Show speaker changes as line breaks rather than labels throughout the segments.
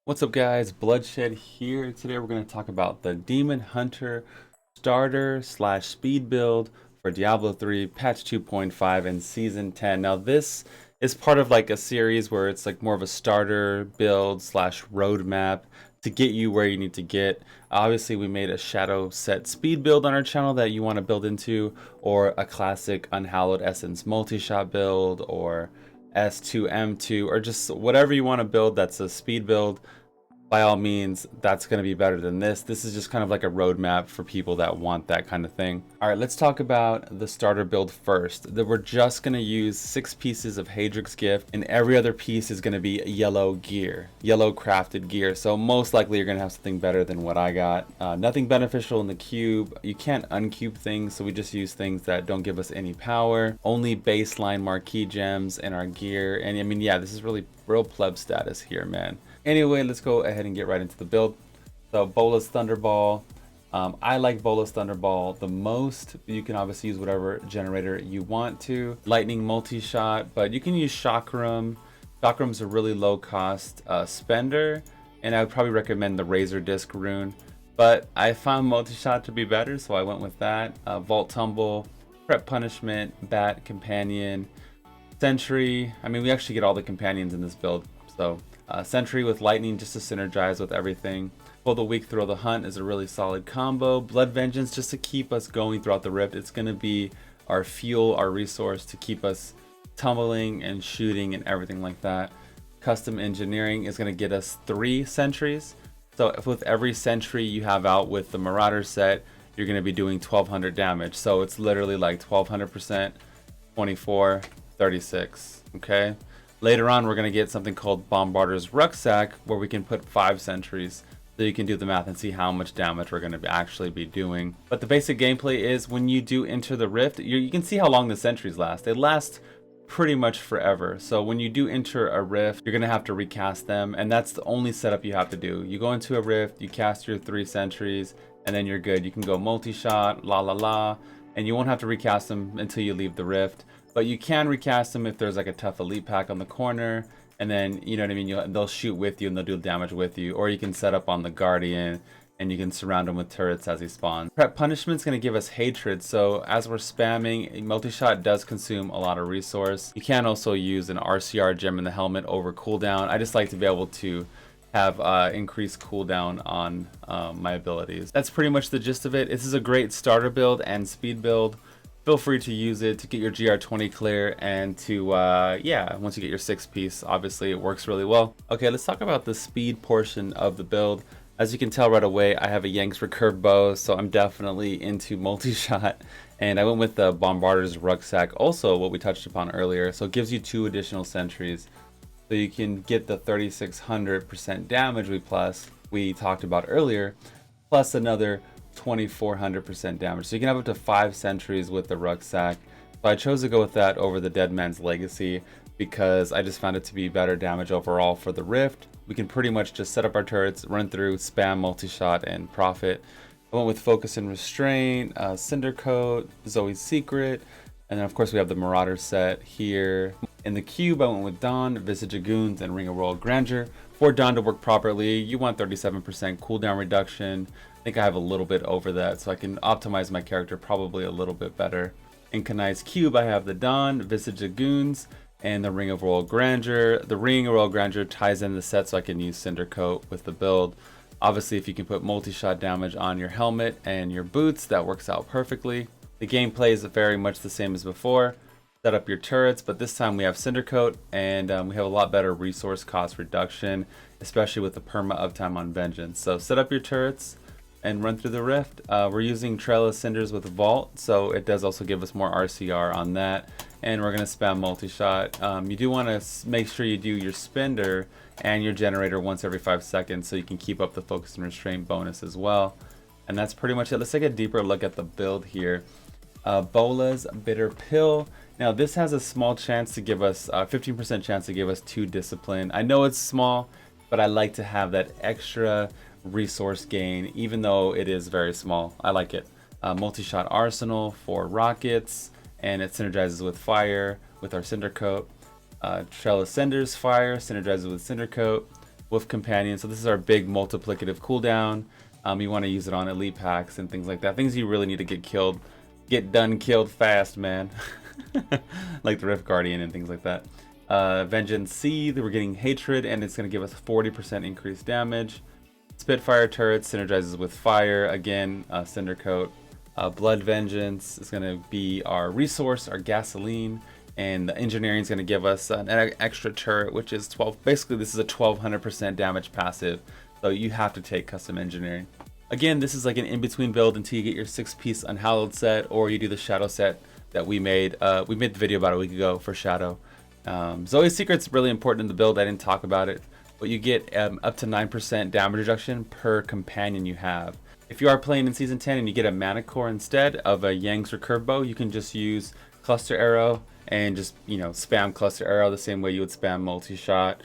What's up guys, Bloodshed here. Today we're going to talk about the Demon Hunter starter slash speed build for Diablo 3 patch 2.5 and season 10. Now this is part of like a series where it's like more of a starter build slash roadmap to get you where you need to get. Obviously we made a shadow set speed build on our channel that you want to build into, or a classic Unhallowed Essence multi-shot build, or S2M2, or just whatever you want to build that's a speed build. By all means, that's going to be better than this. This is just kind of like a roadmap for people that want that kind of thing. All right, let's talk about the starter build first. That we're just going to use 6 pieces of Hadric's Gift, and every other piece is going to be yellow gear, yellow crafted gear. So most likely you're going to have something better than what I got. Nothing beneficial in the cube. You can't uncube things, so we just use things that don't give us any power. Only baseline marquee gems in our gear. And I mean, yeah, this is really real pleb status here, man. Anyway, let's go ahead and get right into the build. So Bola's Thunderball. I like Bola's Thunderball the most. You can obviously use whatever generator you want to. Lightning multi-shot, but you can use Chakram. Chakram's a really low cost spender, and I would probably recommend the Razor Disc rune. But I found multi-shot to be better, so I went with that. Vault Tumble, Prep Punishment, Bat Companion, Sentry. I mean, we actually get all the companions in this build, so Sentry with Lightning just to synergize with everything. Pull the Weak, Throw the Hunt is a really solid combo. Blood Vengeance just to keep us going throughout the rift. It's going to be our fuel, our resource to keep us tumbling and shooting and everything like that. Custom Engineering is going to get us 3 sentries. So if with every sentry you have out with the Marauder set, you're going to be doing 1200 damage. So it's literally like 1200%, 24, 36. Okay. Later on, we're going to get something called Bombarder's Rucksack, where we can put 5 sentries. So you can do the math and see how much damage we're going to actually be doing. But the basic gameplay is when you do enter the rift, you can see how long the sentries last. They last pretty much forever. So when you do enter a rift, you're going to have to recast them. And that's the only setup you have to do. You go into a rift, you cast your 3 sentries, and then you're good. You can go multi-shot, la la la, and you won't have to recast them until you leave the rift. But you can recast them if there's like a tough elite pack on the corner, and then, you know what I mean, they'll shoot with you and they'll do damage with you. Or you can set up on the Guardian and you can surround him with turrets as he spawns. Prep Punishment's going to give us Hatred, so as we're spamming, multi-shot does consume a lot of resource. You can also use an RCR gem in the helmet over cooldown. I just like to be able to have increased cooldown on my abilities. That's pretty much the gist of it. This is a great starter build and speed build. Feel free to use it to get your GR20 clear and to, yeah, once you get your 6 piece, obviously it works really well. Okay, let's talk about the speed portion of the build. As you can tell right away, I have a Yanks recurve bow, so I'm definitely into multi-shot. And I went with the Bombarder's Rucksack, also what we touched upon earlier. So it gives you 2 additional sentries. So you can get the 3600% damage we talked about earlier, plus another 2400% damage. So you can have up to 5 sentries with the Rucksack. So I chose to go with that over the Dead Man's Legacy because I just found it to be better damage overall for the Rift. We can pretty much just set up our turrets, run through, spam multi-shot, and profit. I went with Focus and Restraint, Cinder Coat, Zoe's Secret, and then of course we have the Marauder set here. In the cube, I went with Dawn, Visage of Goons, and Ring of Royal Grandeur. For Dawn to work properly, you want 37% cooldown reduction. I think I have a little bit over that, so I can optimize my character probably a little bit better. In Kanai's cube, I have the Dawn, Visage of Goons, and the Ring of Royal Grandeur. The Ring of Royal Grandeur ties in the set so I can use Cinder Coat with the build. Obviously, if you can put multi-shot damage on your helmet and your boots, that works out perfectly. The gameplay is very much the same as before. Set up your turrets, but this time we have Cinder Coat, and we have a lot better resource cost reduction, especially with the perma uptime on Vengeance. So set up your turrets and run through the rift. We're using Trail of Cinders with Vault, so it does also give us more RCR on that. And we're going to spam multi-shot. You do want to make sure you do your spender and your generator once every 5 seconds so you can keep up the focus and restraint bonus as well. And that's pretty much it. Let's take a deeper look at the build here. Bola's Bitter Pill. Now this has a small chance to give us, 15% chance to give us 2 discipline. I know it's small, but I like to have that extra resource gain, even though it is very small. I like it. Multi-shot arsenal for rockets, and it synergizes with fire with our Cinder Coat. Trail of Cinders fire synergizes with Cinder Coat. with companion. So this is our big multiplicative cooldown. You want to use it on elite packs and things like that. Things you really need to get done killed fast, man. Like the Rift Guardian and things like that. Vengeance Seethe, we're getting Hatred, and it's going to give us 40% increased damage. Spitfire Turret synergizes with fire, again, Cinder Coat. Blood Vengeance is going to be our resource, our gasoline, and the engineering is going to give us an extra turret, which is 12. Basically, this is a 1200% damage passive, so you have to take custom engineering. Again, this is like an in-between build until you get your 6-piece Unhallowed set, or you do the Shadow set that we made. We made the video about a week ago for Shadow. Zoe's Secret's really important in the build. I didn't talk about it, but you get up to 9% damage reduction per companion you have. If you are playing in Season 10 and you get a Mana Core instead of a Yang's Recurve Bow, you can just use Cluster Arrow and just, you know, spam Cluster Arrow the same way you would spam Multi-Shot.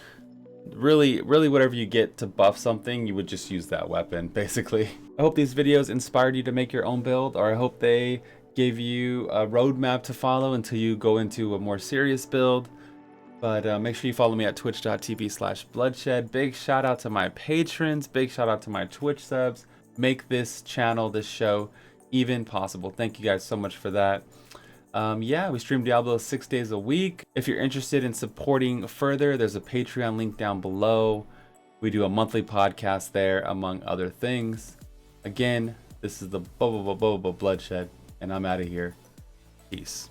Really whatever you get to buff something, you would just use that weapon, basically. I hope these videos inspired you to make your own build, or I hope they gave you a roadmap to follow until you go into a more serious build. But make sure you follow me at twitch.tv/bloodshed. Big shout out to my patrons. Big shout out to my Twitch subs. Make this channel, this show, even possible. Thank you guys so much for that. Yeah, we stream Diablo 6 days a week. If you're interested in supporting further, there's a Patreon link down below. We do a monthly podcast there, among other things. Again, this is the Bloodshed, and I'm out of here. Peace.